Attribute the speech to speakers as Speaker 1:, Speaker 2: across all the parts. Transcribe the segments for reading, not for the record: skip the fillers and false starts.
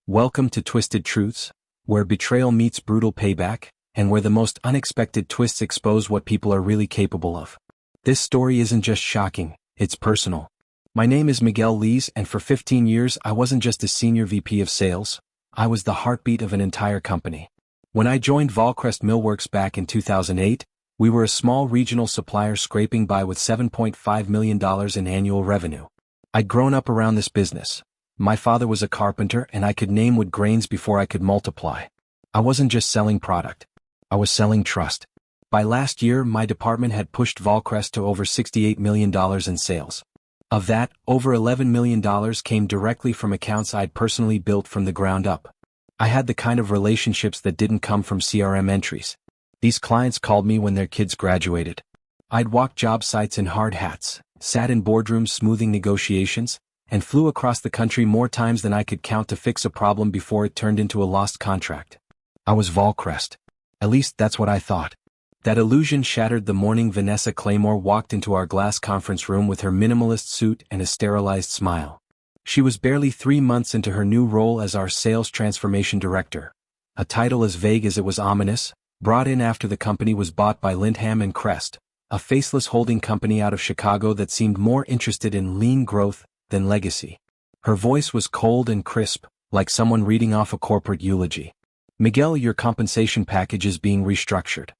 Speaker 1: Welcome to Twisted Truths, where betrayal meets brutal payback, and where the most unexpected twists expose what people are really capable of. This story isn't just shocking, it's personal. My name is Miguel Lees, and for 15 years I wasn't just a senior VP of sales, I was the heartbeat of an entire company. When I joined Volcrest Millworks back in 2008, we were a small regional supplier scraping by with $7.5 million in annual revenue. I'd grown up around this business. My father was a carpenter and I could name wood grains before I could multiply. I wasn't just selling product. I was selling trust. By last year, my department had pushed Volcrest to over $68 million in sales. Of that, over $11 million came directly from accounts I'd personally built from the ground up. I had the kind of relationships that didn't come from CRM entries. These clients called me when their kids graduated. I'd walked job sites in hard hats, sat in boardrooms smoothing negotiations, and flew across the country more times than I could count to fix a problem before it turned into a lost contract. I was Volcrest. At least that's what I thought. That illusion shattered the morning Vanessa Claymore walked into our glass conference room with her minimalist suit and a sterilized smile. She was barely 3 months into her new role as our sales transformation director, a title as vague as it was ominous, brought in after the company was bought by Lindham and Crest, a faceless holding company out of Chicago that seemed more interested in lean growth than legacy. Her voice was cold and crisp, like someone reading off a corporate eulogy. Miguel, your compensation package is being restructured.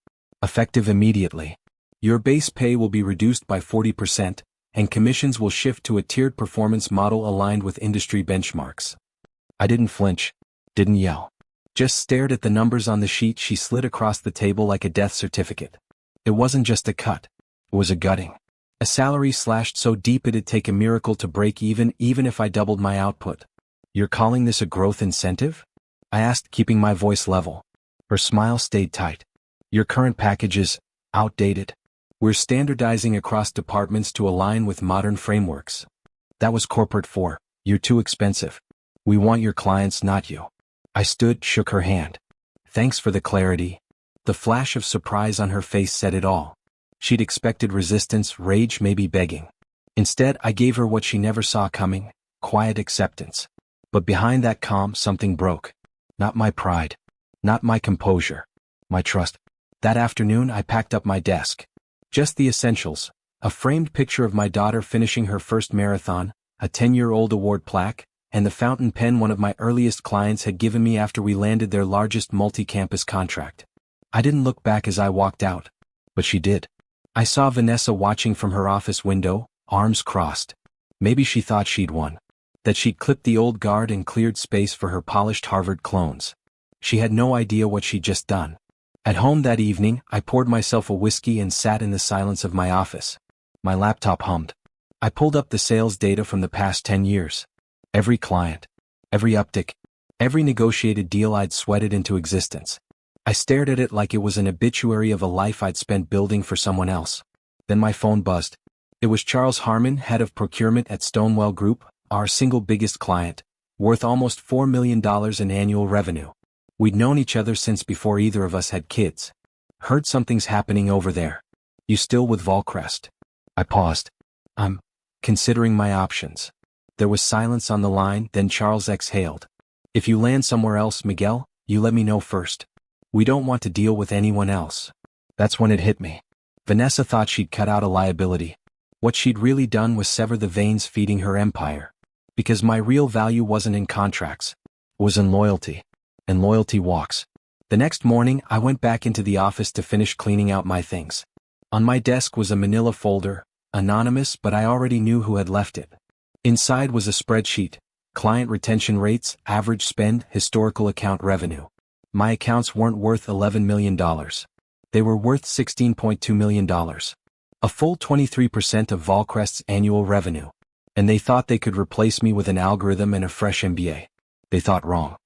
Speaker 1: Effective immediately. Your base pay will be reduced by 40%, and commissions will shift to a tiered performance model aligned with industry benchmarks. I didn't flinch, didn't yell. Just stared at the numbers on the sheet she slid across the table like a death certificate. It wasn't just a cut. It was a gutting. A salary slashed so deep it'd take a miracle to break even if I doubled my output. You're calling this a growth incentive? I asked, keeping my voice level. Her smile stayed tight. Your current package is outdated. We're standardizing across departments to align with modern frameworks. That was corporate for, you're too expensive. We want your clients, not you. I stood, shook her hand. Thanks for the clarity. The flash of surprise on her face said it all. She'd expected resistance, rage, maybe begging. Instead, I gave her what she never saw coming, quiet acceptance. But behind that calm, something broke. Not my pride. Not my composure. My trust. That afternoon, I packed up my desk. Just the essentials. A framed picture of my daughter finishing her first marathon, a 10-year-old award plaque, and the fountain pen one of my earliest clients had given me after we landed their largest multi-campus contract. I didn't look back as I walked out. But she did. I saw Vanessa watching from her office window, arms crossed. Maybe she thought she'd won. That she'd clipped the old guard and cleared space for her polished Harvard clones. She had no idea what she'd just done. At home that evening, I poured myself a whiskey and sat in the silence of my office. My laptop hummed. I pulled up the sales data from the past 10 years. Every client, every uptick, every negotiated deal I'd sweated into existence. I stared at it like it was an obituary of a life I'd spent building for someone else. Then my phone buzzed. It was Charles Harmon, head of procurement at Stonewell Group, our single biggest client, worth almost $4 million in annual revenue. We'd known each other since before either of us had kids. Heard something's happening over there. You still with Volcrest? I paused. I'm considering my options. There was silence on the line, then Charles exhaled. If you land somewhere else, Miguel, you let me know first. We don't want to deal with anyone else. That's when it hit me. Vanessa thought she'd cut out a liability. What she'd really done was sever the veins feeding her empire. Because my real value wasn't in contracts. It was in loyalty. And loyalty walks. The next morning, I went back into the office to finish cleaning out my things. On my desk was a manila folder, anonymous, but I already knew who had left it. Inside was a spreadsheet, client retention rates, average spend, historical account revenue. My accounts weren't worth $11 million. They were worth $16.2 million. A full 23% of Volcrest's annual revenue. And they thought they could replace me with an algorithm and a fresh MBA. They thought wrong.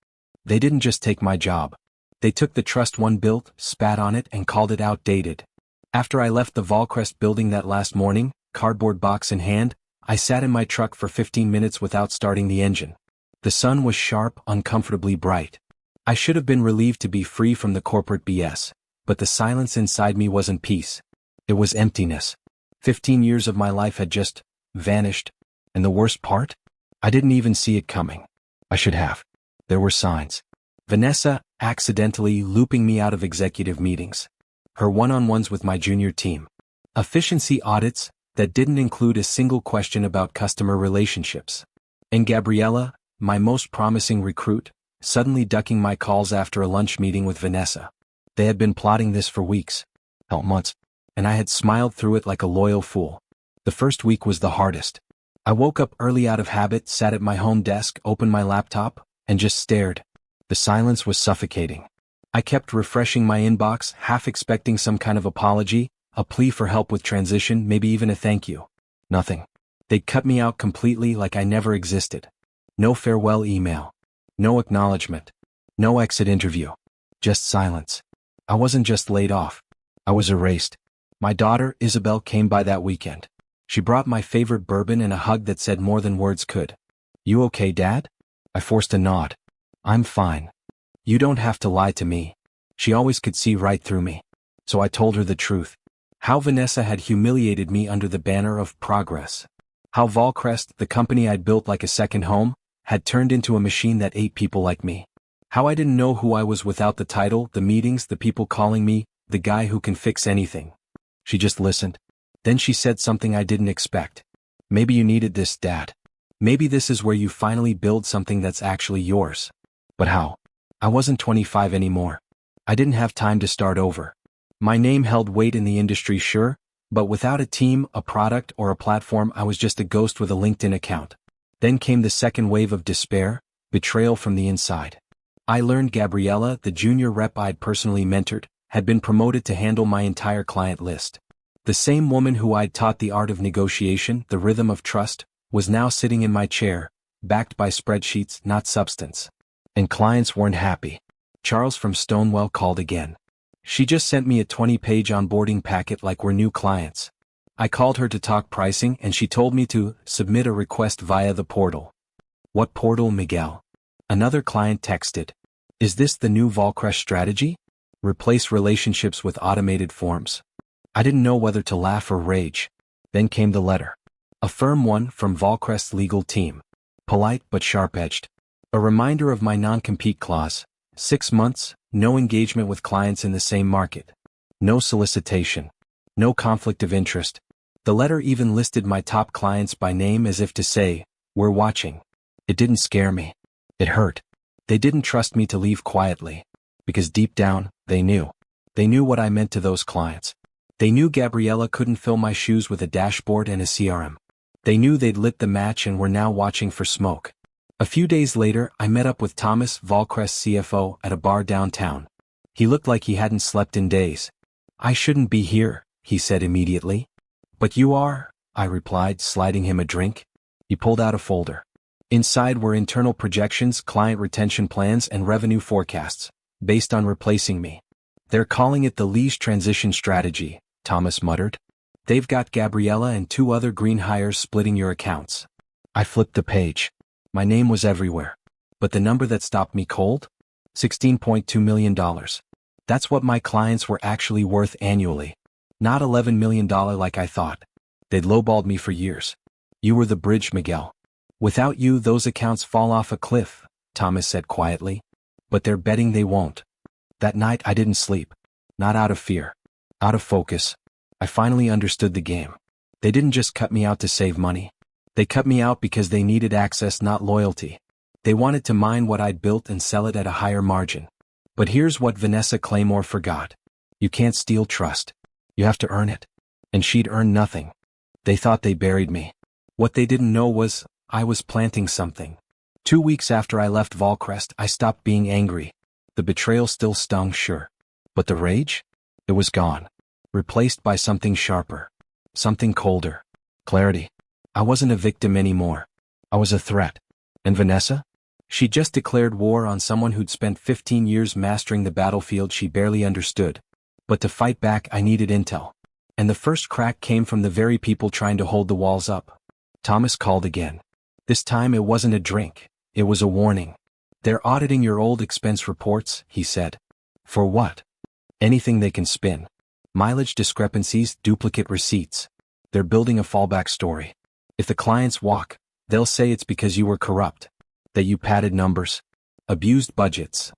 Speaker 1: They didn't just take my job. They took the trust one built, spat on it, and called it outdated. After I left the Volcrest building that last morning, cardboard box in hand, I sat in my truck for 15 minutes without starting the engine. The sun was sharp, uncomfortably bright. I should have been relieved to be free from the corporate BS, but the silence inside me wasn't peace. It was emptiness. 15 years of my life had just vanished, and the worst part? I didn't even see it coming. I should have. There were signs. Vanessa, accidentally looping me out of executive meetings. Her one-on-ones with my junior team. Efficiency audits that didn't include a single question about customer relationships. And Gabriella, my most promising recruit, suddenly ducking my calls after a lunch meeting with Vanessa. They had been plotting this for weeks, months, and I had smiled through it like a loyal fool. The first week was the hardest. I woke up early out of habit, sat at my home desk, opened my laptop, and just stared. The silence was suffocating. I kept refreshing my inbox, half expecting some kind of apology, a plea for help with transition, maybe even a thank you. Nothing. They'd cut me out completely, like I never existed. No farewell email. No acknowledgement. No exit interview. Just silence. I wasn't just laid off. I was erased. My daughter, Isabel, came by that weekend. She brought my favorite bourbon and a hug that said more than words could. "You okay, Dad?" I forced a nod. "I'm fine. You don't have to lie to me." She always could see right through me. So I told her the truth. How Vanessa had humiliated me under the banner of progress. How Volcrest, the company I'd built like a second home, had turned into a machine that ate people like me. How I didn't know who I was without the title, the meetings, the people calling me the guy who can fix anything. She just listened. Then she said something I didn't expect. "Maybe you needed this, Dad. Maybe this is where you finally build something that's actually yours." But how? I wasn't 25 anymore. I didn't have time to start over. My name held weight in the industry, sure, but without a team, a product, or a platform, I was just a ghost with a LinkedIn account. Then came the second wave of despair, betrayal from the inside. I learned Gabriella, the junior rep I'd personally mentored, had been promoted to handle my entire client list. The same woman who I'd taught the art of negotiation, the rhythm of trust, was now sitting in my chair, backed by spreadsheets, not substance. And clients weren't happy. Charles from Stonewall called again. She just sent me a 20-page onboarding packet like we're new clients. I called her to talk pricing and she told me to submit a request via the portal. What portal, Miguel? Another client texted. Is this the new Volcrest strategy? Replace relationships with automated forms. I didn't know whether to laugh or rage. Then came the letter. A firm one from Volcrest's legal team. Polite but sharp-edged. A reminder of my non-compete clause. 6 months, no engagement with clients in the same market. No solicitation. No conflict of interest. The letter even listed my top clients by name as if to say, "We're watching." It didn't scare me. It hurt. They didn't trust me to leave quietly. Because deep down, they knew. They knew what I meant to those clients. They knew Gabriella couldn't fill my shoes with a dashboard and a CRM. They knew they'd lit the match and were now watching for smoke. A few days later, I met up with Thomas, Volcrest's CFO, at a bar downtown. He looked like he hadn't slept in days. "I shouldn't be here," he said immediately. "But you are," I replied, sliding him a drink. He pulled out a folder. Inside were internal projections, client retention plans, and revenue forecasts, based on replacing me. "They're calling it the leash transition strategy," Thomas muttered. "They've got Gabriella and 2 other green hires splitting your accounts." I flipped the page. My name was everywhere. But the number that stopped me cold? $16.2 million. That's what my clients were actually worth annually. Not $11 million like I thought. They'd lowballed me for years. "You were the bridge, Miguel. Without you, those accounts fall off a cliff," Thomas said quietly. "But they're betting they won't." That night I didn't sleep. Not out of fear. Out of focus. I finally understood the game. They didn't just cut me out to save money. They cut me out because they needed access, not loyalty. They wanted to mine what I'd built and sell it at a higher margin. But here's what Vanessa Claymore forgot. You can't steal trust. You have to earn it. And she'd earned nothing. They thought they buried me. What they didn't know was, I was planting something. 2 weeks after I left Volcrest, I stopped being angry. The betrayal still stung, sure. But the rage? It was gone. Replaced by something sharper. Something colder. Clarity. I wasn't a victim anymore. I was a threat. And Vanessa? She just declared war on someone who'd spent 15 years mastering the battlefield she barely understood. But to fight back, I needed intel. And the first crack came from the very people trying to hold the walls up. Thomas called again. This time it wasn't a drink. It was a warning. "They're auditing your old expense reports," he said. "For what?" "Anything they can spin. Mileage discrepancies, duplicate receipts. They're building a fallback story. If the clients walk, they'll say it's because you were corrupt. That you padded numbers. abused budgets.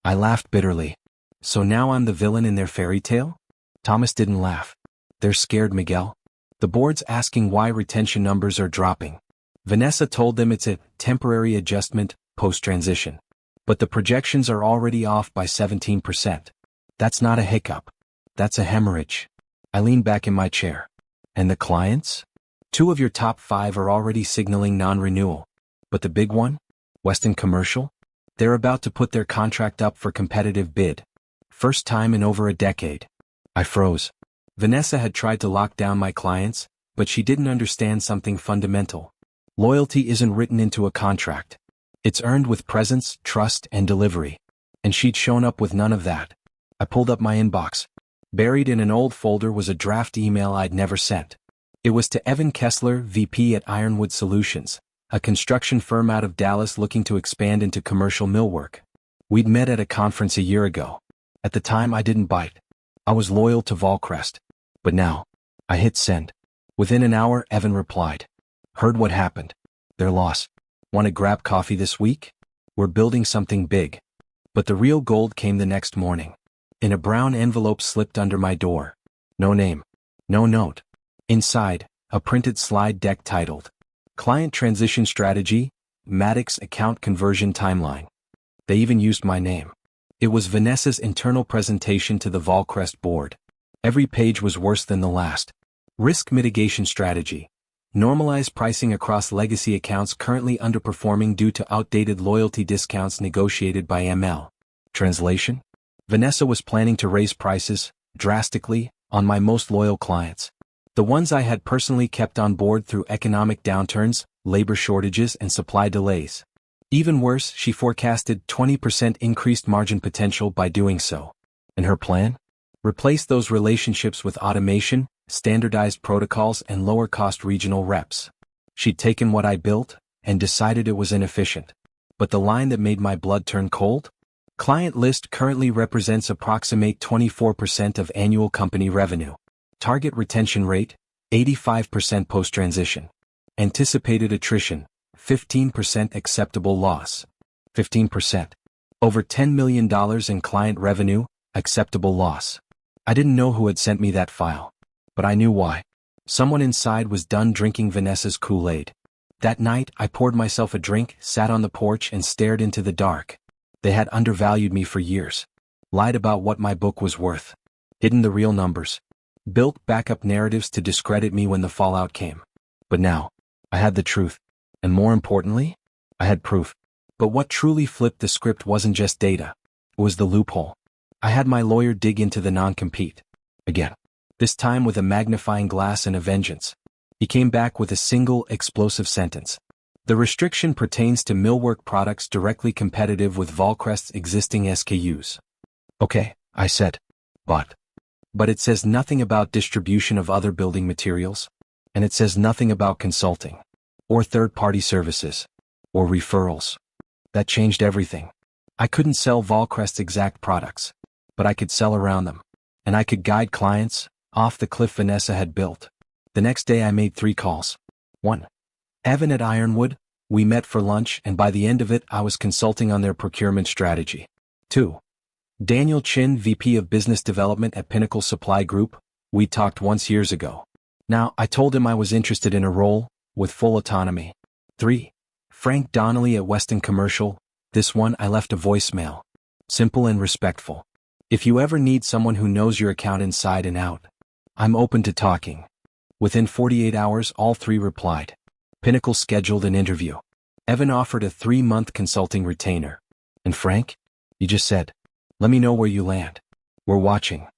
Speaker 1: I laughed bitterly. So now I'm the villain in their fairy tale? Thomas didn't laugh. They're scared, Miguel. The board's asking why retention numbers are dropping. Vanessa told them it's a temporary adjustment, post-transition. But the projections are already off by 17%. That's not a hiccup. That's a hemorrhage. I leaned back in my chair. And the clients? 2 of your top 5 are already signaling non-renewal. But the big one? Weston Commercial? They're about to put their contract up for competitive bid. First time in over a decade. I froze. Vanessa had tried to lock down my clients, but she didn't understand something fundamental. Loyalty isn't written into a contract. It's earned with presence, trust, and delivery. And she'd shown up with none of that. I pulled up my inbox. Buried in an old folder was a draft email I'd never sent. It was to Evan Kessler, VP at Ironwood Solutions, a construction firm out of Dallas looking to expand into commercial millwork. We'd met at a conference a year ago. At the time I didn't bite. I was loyal to Volcrest. But now, I hit send. Within an hour, Evan replied. Heard what happened. Their loss. Want to grab coffee this week? We're building something big. But the real gold came the next morning. In a brown envelope slipped under my door. No name. No note. Inside, a printed slide deck titled, Client Transition Strategy, Maddox Account Conversion Timeline. They even used my name. It was Vanessa's internal presentation to the Volcrest board. Every page was worse than the last. Risk mitigation strategy. Normalize pricing across legacy accounts currently underperforming due to outdated loyalty discounts negotiated by ML. Translation? Vanessa was planning to raise prices, drastically, on my most loyal clients. The ones I had personally kept on board through economic downturns, labor shortages, and supply delays. Even worse, she forecasted 20% increased margin potential by doing so. And her plan? Replace those relationships with automation, standardized protocols, and lower-cost regional reps. She'd taken what I built and decided it was inefficient. But the line that made my blood turn cold? Client list currently represents approximate 24% of annual company revenue. Target retention rate, 85% post-transition. Anticipated attrition, 15% acceptable loss. 15%. Over $10 million in client revenue, acceptable loss. I didn't know who had sent me that file. But I knew why. Someone inside was done drinking Vanessa's Kool-Aid. That night, I poured myself a drink, sat on the porch, and stared into the dark. They had undervalued me for years. Lied about what my book was worth. Hidden the real numbers. Built backup narratives to discredit me when the fallout came. But now, I had the truth. And more importantly, I had proof. But what truly flipped the script wasn't just data. It was the loophole. I had my lawyer dig into the non-compete. Again. This time with a magnifying glass and a vengeance. He came back with a single, explosive sentence. The restriction pertains to millwork products directly competitive with Volcrest's existing SKUs. Okay, I said. But it says nothing about distribution of other building materials. And it says nothing about consulting. Or third-party services. Or referrals. That changed everything. I couldn't sell Volcrest's exact products. But I could sell around them. And I could guide clients off the cliff Vanessa had built. The next day I made 3 calls. 1. Evan at Ironwood. We met for lunch, and by the end of it I was consulting on their procurement strategy. 2. Daniel Chin, VP of Business Development at Pinnacle Supply Group. We talked once years ago. Now, I told him I was interested in a role, with full autonomy. 3. Frank Donnelly at Weston Commercial. This one I left a voicemail. Simple and respectful. If you ever need someone who knows your account inside and out, I'm open to talking. Within 48 hours, all 3 replied. Pinnacle scheduled an interview. Evan offered a 3-month consulting retainer. And Frank? You just said, let me know where you land. We're watching.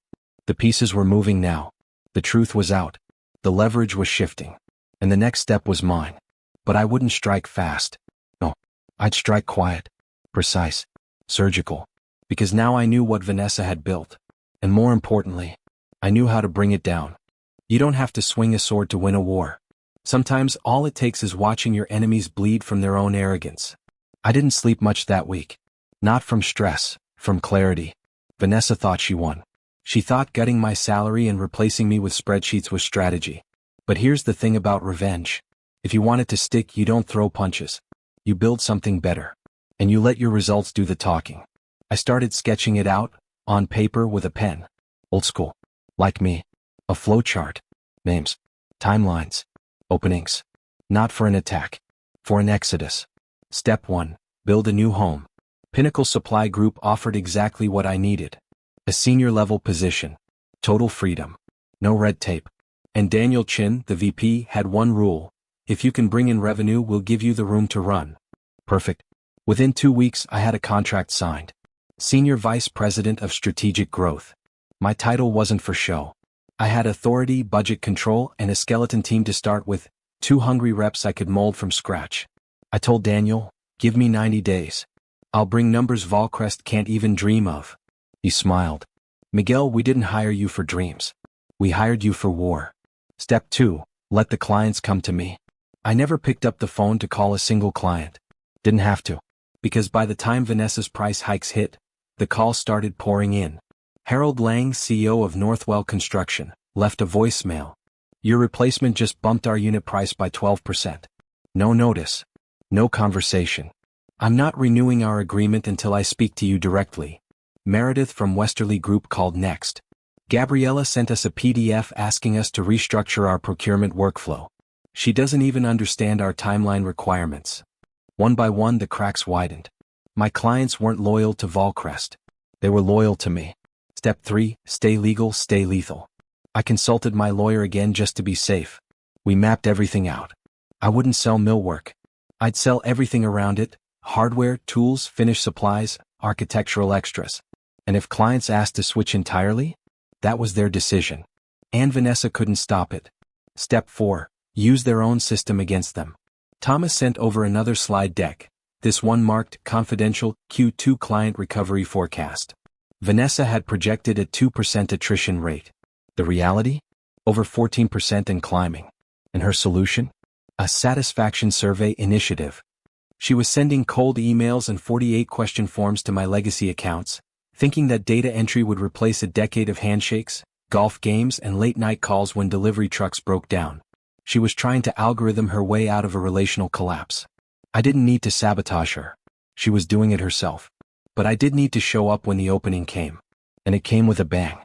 Speaker 1: The pieces were moving now. The truth was out. The leverage was shifting. And the next step was mine. But I wouldn't strike fast. No, I'd strike quiet, precise, surgical. Because now I knew what Vanessa had built. And more importantly, I knew how to bring it down. You don't have to swing a sword to win a war. Sometimes all it takes is watching your enemies bleed from their own arrogance. I didn't sleep much that week. Not from stress, from clarity. Vanessa thought she won. She thought gutting my salary and replacing me with spreadsheets was strategy. But here's the thing about revenge. If you want it to stick, you don't throw punches. You build something better. and you let your results do the talking. I started sketching it out, on paper with a pen. Old school. Like me. A flowchart. Names. Timelines. Openings. Not for an attack. For an exodus. Step 1. Build a new home. Pinnacle Supply Group offered exactly what I needed. A senior-level position. Total freedom. No red tape. And Daniel Chin, the VP, had one rule. If you can bring in revenue, we'll give you the room to run. Perfect. Within 2 weeks, I had a contract signed. Senior Vice President of Strategic Growth. My title wasn't for show. I had authority, budget control, and a skeleton team to start with, 2 hungry reps I could mold from scratch. I told Daniel, give me 90 days. I'll bring numbers Volcrest can't even dream of. He smiled. Miguel, we didn't hire you for dreams. We hired you for war. Step 2. Let the clients come to me. I never picked up the phone to call a single client. Didn't have to. Because by the time Vanessa's price hikes hit, the calls started pouring in. Harold Lang, CEO of Northwell Construction, left a voicemail. Your replacement just bumped our unit price by 12%. No notice. No conversation. I'm not renewing our agreement until I speak to you directly. Meredith from Westerly Group called next. Gabriella sent us a PDF asking us to restructure our procurement workflow. She doesn't even understand our timeline requirements. One by one the cracks widened. My clients weren't loyal to Volcrest. They were loyal to me. Step 3, stay legal, stay lethal. I consulted my lawyer again just to be safe. We mapped everything out. I wouldn't sell millwork. I'd sell everything around it, hardware, tools, finished supplies, architectural extras. And if clients asked to switch entirely, that was their decision. And Vanessa couldn't stop it. Step 4, use their own system against them. Thomas sent over another slide deck. This one marked confidential Q2 client recovery forecast. Vanessa had projected a 2% attrition rate. The reality? Over 14% and climbing. And her solution? A satisfaction survey initiative. She was sending cold emails and 48-question forms to my legacy accounts, thinking that data entry would replace a decade of handshakes, golf games, and late-night calls when delivery trucks broke down. She was trying to algorithm her way out of a relational collapse. I didn't need to sabotage her. She was doing it herself. But I did need to show up when the opening came. And it came with a bang.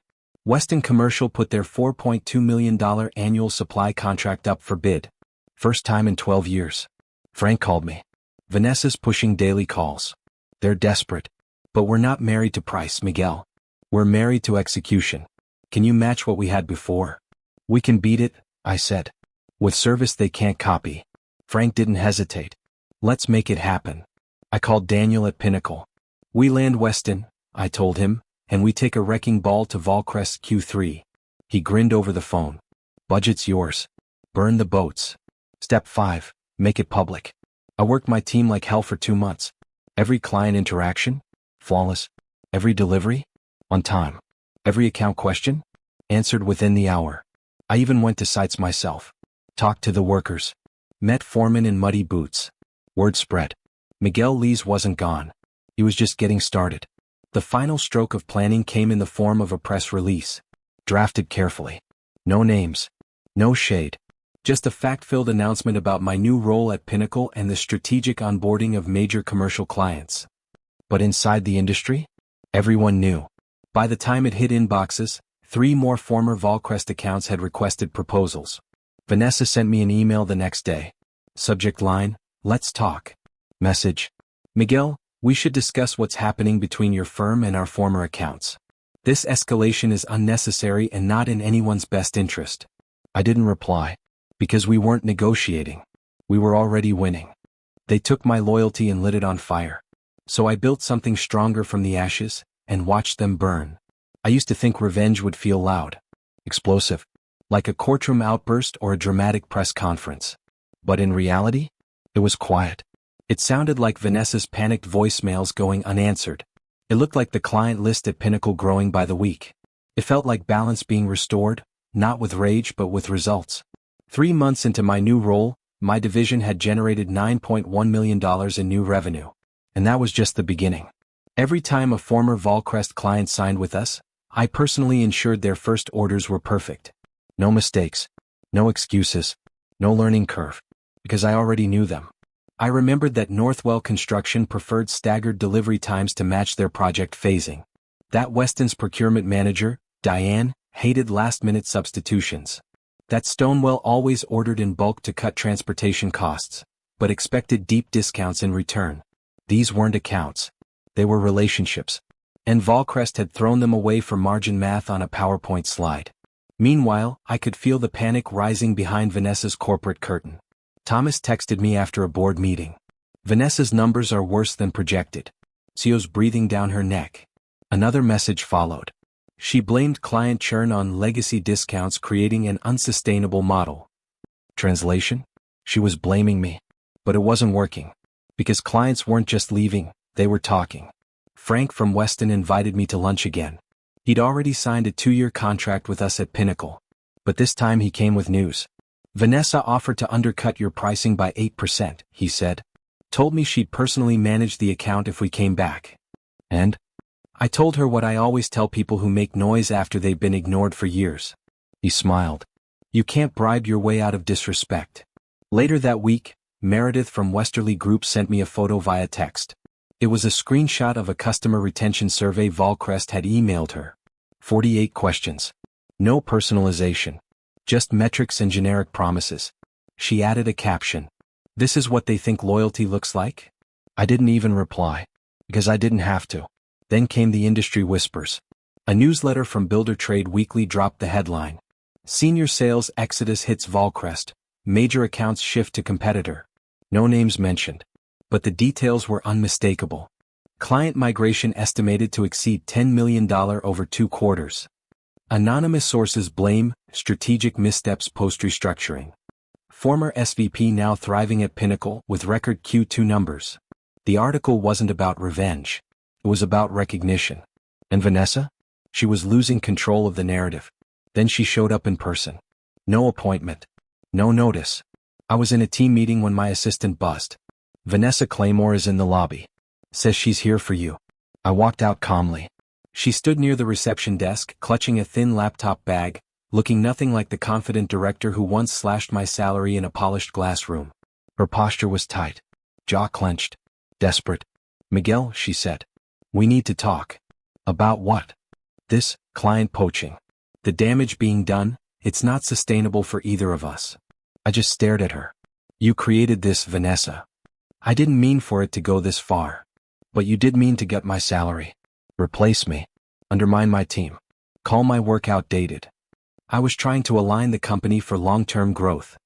Speaker 1: Weston Commercial put their $4.2 million annual supply contract up for bid. First time in 12 years. Frank called me. Vanessa's pushing daily calls. They're desperate. But we're not married to price, Miguel. We're married to execution. Can you match what we had before? We can beat it, I said. With service they can't copy. Frank didn't hesitate. Let's make it happen. I called Daniel at Pinnacle. We land Weston, I told him, and we take a wrecking ball to Volcrest Q3. He grinned over the phone. Budget's yours. Burn the boats. Step 5, make it public. I worked my team like hell for 2 months. Every client interaction? Flawless. Every delivery? On time. Every account question? Answered within the hour. I even went to sites myself. Talked to the workers. Met foremen in muddy boots. Word spread. Miguel Lees wasn't gone. He was just getting started. The final stroke of planning came in the form of a press release. Drafted carefully. No names. No shade. Just a fact-filled announcement about my new role at Pinnacle and the strategic onboarding of major commercial clients. But inside the industry? Everyone knew. By the time it hit inboxes, 3 more former Volcrest accounts had requested proposals. Vanessa sent me an email the next day. Subject line, let's talk. Message. Miguel, we should discuss what's happening between your firm and our former accounts. This escalation is unnecessary and not in anyone's best interest. I didn't reply. Because we weren't negotiating. We were already winning. They took my loyalty and lit it on fire. So I built something stronger from the ashes, and watched them burn. I used to think revenge would feel loud. Explosive. Like a courtroom outburst or a dramatic press conference. But in reality, it was quiet. It sounded like Vanessa's panicked voicemails going unanswered. It looked like the client list at Pinnacle growing by the week. It felt like balance being restored, not with rage but with results. 3 months into my new role, my division had generated $9.1 million in new revenue. And that was just the beginning. Every time a former Volcrest client signed with us, I personally ensured their first orders were perfect. No mistakes. No excuses. No learning curve. Because I already knew them. I remembered that Northwell Construction preferred staggered delivery times to match their project phasing. That Weston's procurement manager, Diane, hated last-minute substitutions. That Stonewell always ordered in bulk to cut transportation costs, but expected deep discounts in return. These weren't accounts. They were relationships. And Volcrest had thrown them away for margin math on a PowerPoint slide. Meanwhile, I could feel the panic rising behind Vanessa's corporate curtain. Thomas texted me after a board meeting. Vanessa's numbers are worse than projected. CEO's breathing down her neck. Another message followed. She blamed client churn on legacy discounts, creating an unsustainable model. Translation? She was blaming me. But it wasn't working. Because clients weren't just leaving, they were talking. Frank from Weston invited me to lunch again. He'd already signed a 2-year contract with us at Pinnacle. But this time he came with news. Vanessa offered to undercut your pricing by 8%, he said. Told me she'd personally manage the account if we came back. And? I told her what I always tell people who make noise after they've been ignored for years. He smiled. You can't bribe your way out of disrespect. Later that week, Meredith from Westerly Group sent me a photo via text. It was a screenshot of a customer retention survey Volcrest had emailed her. 48 questions. No personalization. Just metrics and generic promises. She added a caption. This is what they think loyalty looks like? I didn't even reply. Because I didn't have to. Then came the industry whispers. A newsletter from Builder Trade Weekly dropped the headline. Senior sales exodus hits Volcrest. Major accounts shift to competitor. No names mentioned. But the details were unmistakable. Client migration estimated to exceed $10 million over 2 quarters. Anonymous sources blame strategic missteps post-restructuring. Former SVP now thriving at Pinnacle with record Q2 numbers. The article wasn't about revenge. It was about recognition. And Vanessa? She was losing control of the narrative. Then she showed up in person. No appointment. No notice. I was in a team meeting when my assistant buzzed. Vanessa Claymore is in the lobby. Says she's here for you. I walked out calmly. She stood near the reception desk, clutching a thin laptop bag, looking nothing like the confident director who once slashed my salary in a polished glass room. Her posture was tight. Jaw clenched. Desperate. Miguel, she said. We need to talk. About what? This, client poaching. The damage being done, it's not sustainable for either of us. I just stared at her. You created this, Vanessa. I didn't mean for it to go this far. But you did mean to gut my salary. Replace me. Undermine my team. Call my work outdated. I was trying to align the company for long-term growth.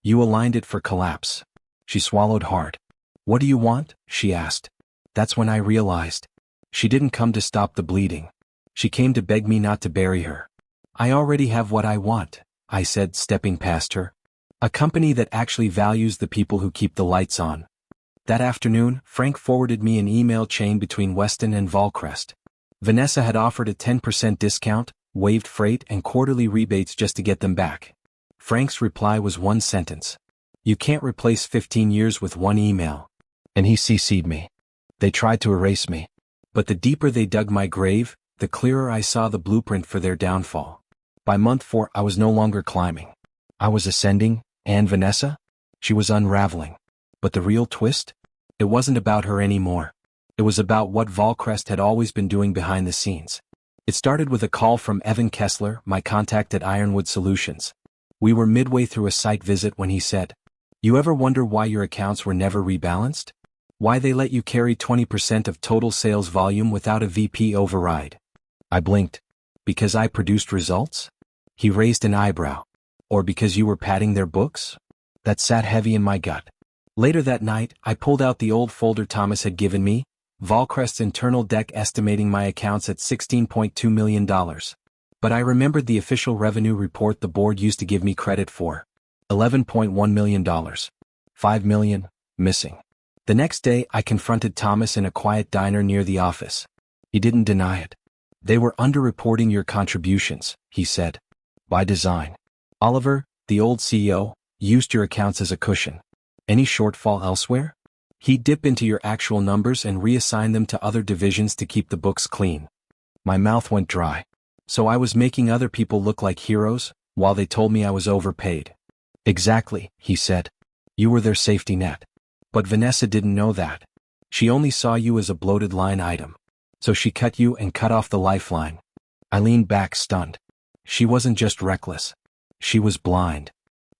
Speaker 1: You aligned it for collapse. She swallowed hard. What do you want? She asked. That's when I realized. She didn't come to stop the bleeding. She came to beg me not to bury her. I already have what I want, I said, stepping past her. A company that actually values the people who keep the lights on. That afternoon, Frank forwarded me an email chain between Weston and Volcrest. Vanessa had offered a 10% discount, waived freight and quarterly rebates just to get them back. Frank's reply was one sentence. You can't replace 15 years with one email. And he CC'd me. They tried to erase me. But the deeper they dug my grave, the clearer I saw the blueprint for their downfall. By month 4, I was no longer climbing. I was ascending, and Vanessa? She was unraveling. But the real twist? It wasn't about her anymore. It was about what Volcrest had always been doing behind the scenes. It started with a call from Evan Kessler, my contact at Ironwood Solutions. We were midway through a site visit when he said, You ever wonder why your accounts were never rebalanced? Why they let you carry 20% of total sales volume without a VP override? I blinked. Because I produced results? He raised an eyebrow. Or because you were padding their books? That sat heavy in my gut. Later that night, I pulled out the old folder Thomas had given me, Volcrest's internal deck estimating my accounts at $16.2 million. But I remembered the official revenue report the board used to give me credit for. $11.1 million. $5 million, missing. The next day, I confronted Thomas in a quiet diner near the office. He didn't deny it. They were underreporting your contributions, he said. By design. Oliver, the old CEO, used your accounts as a cushion. Any shortfall elsewhere? He'd dip into your actual numbers and reassign them to other divisions to keep the books clean. My mouth went dry. So I was making other people look like heroes, while they told me I was overpaid. Exactly, he said. You were their safety net. But Vanessa didn't know that. She only saw you as a bloated line item. So she cut you and cut off the lifeline. I leaned back stunned. She wasn't just reckless. She was blind.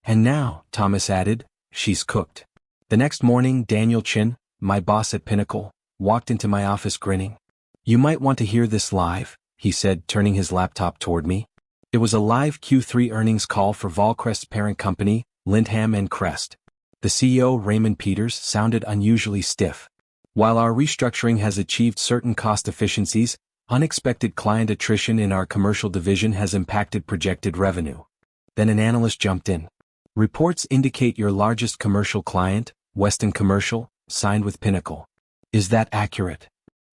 Speaker 1: And now, Thomas added, she's cooked. The next morning, Daniel Chin, my boss at Pinnacle, walked into my office grinning. You might want to hear this live, he said, turning his laptop toward me. It was a live Q3 earnings call for Volcrest's parent company, Lindham & Crest. The CEO, Raymond Peters, sounded unusually stiff. While our restructuring has achieved certain cost efficiencies, unexpected client attrition in our commercial division has impacted projected revenue. Then an analyst jumped in. Reports indicate your largest commercial client, Weston Commercial, signed with Pinnacle. Is that accurate?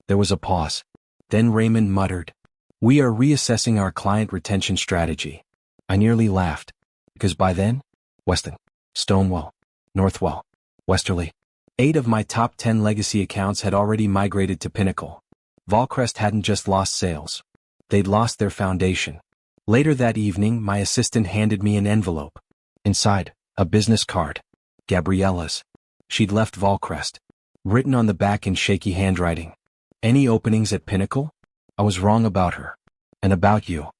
Speaker 1: There was a pause. Then Raymond muttered, we are reassessing our client retention strategy. I nearly laughed. Because by then, Weston, Stonewall, Northwell, Westerly, 8 of my top 10 legacy accounts had already migrated to Pinnacle. Volcrest hadn't just lost sales. They'd lost their foundation. Later that evening, my assistant handed me an envelope. Inside, a business card. Gabriella's. She'd left Volcrest. Written on the back in shaky handwriting. Any openings at Pinnacle? I was wrong about her. And about you.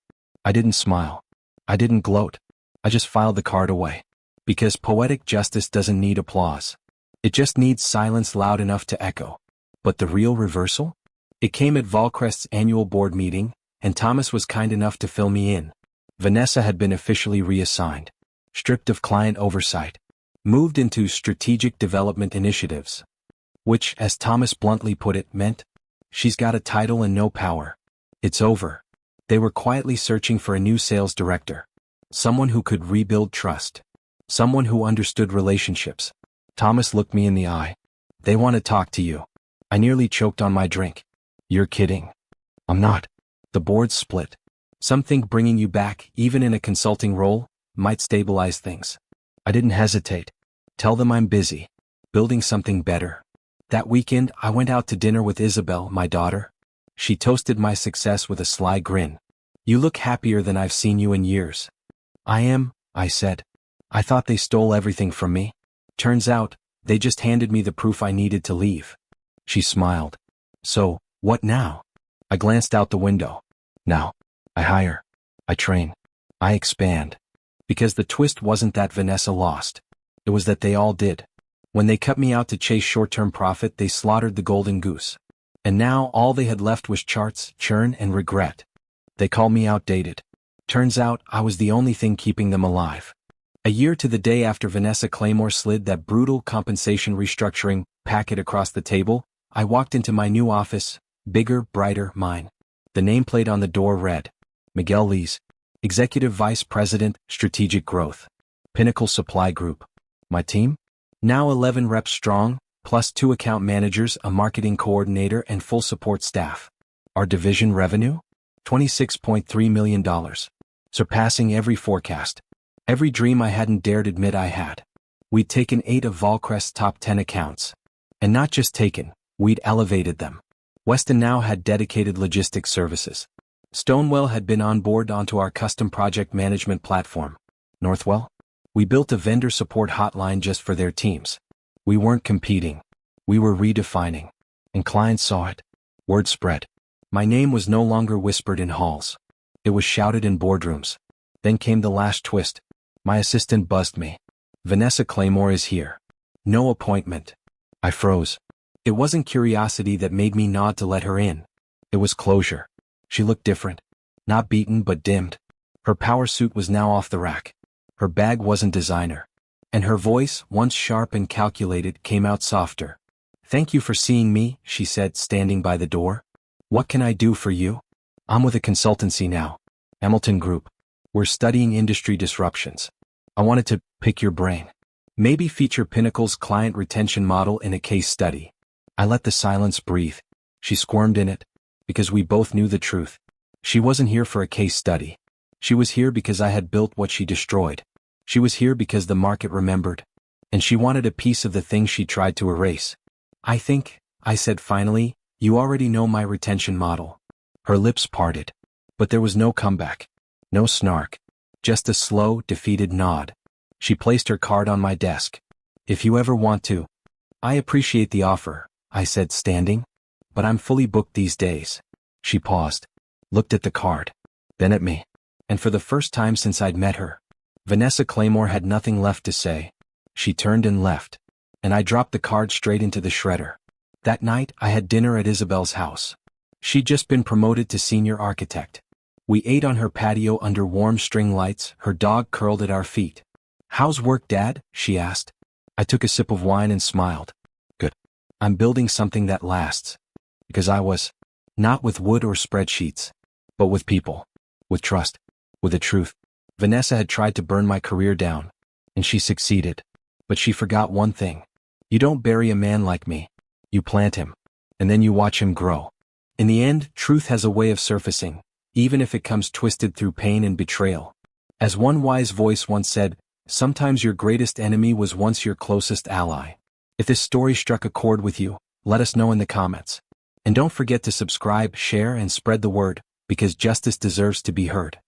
Speaker 1: I didn't smile. I didn't gloat. I just filed the card away. Because poetic justice doesn't need applause. It just needs silence loud enough to echo. But the real reversal? It came at Volcrest's annual board meeting, and Thomas was kind enough to fill me in. Vanessa had been officially reassigned. Stripped of client oversight. Moved into strategic development initiatives. Which, as Thomas bluntly put it, meant, she's got a title and no power. It's over. They were quietly searching for a new sales director. Someone who could rebuild trust. Someone who understood relationships. Thomas looked me in the eye. They want to talk to you. I nearly choked on my drink. You're kidding. I'm not. The board split. Some think bringing you back, even in a consulting role, might stabilize things. I didn't hesitate. Tell them I'm busy. Building something better. That weekend, I went out to dinner with Isabel, my daughter. She toasted my success with a sly grin. You look happier than I've seen you in years. I am, I said. I thought they stole everything from me. Turns out, they just handed me the proof I needed to leave. She smiled. So, what now? I glanced out the window. Now, I hire. I train. I expand. Because the twist wasn't that Vanessa lost. It was that they all did. When they cut me out to chase short-term profit, they slaughtered the golden goose. And now all they had left was charts, churn, and regret. They called me outdated. Turns out, I was the only thing keeping them alive. A year to the day after Vanessa Claymore slid that brutal compensation restructuring packet across the table, I walked into my new office, bigger, brighter, mine. The nameplate on the door read, Miguel Lees, Executive Vice President, Strategic Growth. Pinnacle Supply Group. My team? Now 11 reps strong, plus 2 account managers, a marketing coordinator, and full support staff. Our division revenue? $26.3 million. Surpassing every forecast. Every dream I hadn't dared admit I had. We'd taken 8 of Volcrest's top 10 accounts. And not just taken, we'd elevated them. Weston now had dedicated logistics services. Stonewell had been on board onto our custom project management platform. Northwell? We built a vendor support hotline just for their teams. We weren't competing. We were redefining. And clients saw it. Word spread. My name was no longer whispered in halls. It was shouted in boardrooms. Then came the last twist. My assistant buzzed me. Vanessa Claymore is here. No appointment. I froze. It wasn't curiosity that made me nod to let her in. It was closure. She looked different. Not beaten but dimmed. Her power suit was now off the rack. Her bag wasn't designer. And her voice, once sharp and calculated, came out softer. Thank you for seeing me, she said, standing by the door. What can I do for you? I'm with a consultancy now. Hamilton Group. We're studying industry disruptions. I wanted to pick your brain. Maybe feature Pinnacle's client retention model in a case study. I let the silence breathe. She squirmed in it. Because we both knew the truth. She wasn't here for a case study. She was here because I had built what she destroyed. She was here because the market remembered. And she wanted a piece of the thing she tried to erase. I think, I said finally, you already know my retention model. Her lips parted. But there was no comeback. No snark. Just a slow, defeated nod. She placed her card on my desk. If you ever want to. I appreciate the offer, I said, standing. But I'm fully booked these days. She paused, looked at the card, then at me. And for the first time since I'd met her, Vanessa Claymore had nothing left to say. She turned and left, and I dropped the card straight into the shredder. That night, I had dinner at Isabel's house. She'd just been promoted to senior architect. We ate on her patio under warm string lights, her dog curled at our feet. "How's work, Dad?" she asked. I took a sip of wine and smiled. "Good. I'm building something that lasts." Because I was. Not with wood or spreadsheets, but with people. With trust. With the truth. Vanessa had tried to burn my career down, and she succeeded. But she forgot one thing. You don't bury a man like me. You plant him, and then you watch him grow. In the end, truth has a way of surfacing, even if it comes twisted through pain and betrayal. As one wise voice once said, sometimes your greatest enemy was once your closest ally. If this story struck a chord with you, let us know in the comments. And don't forget to subscribe, share, and spread the word, because justice deserves to be heard.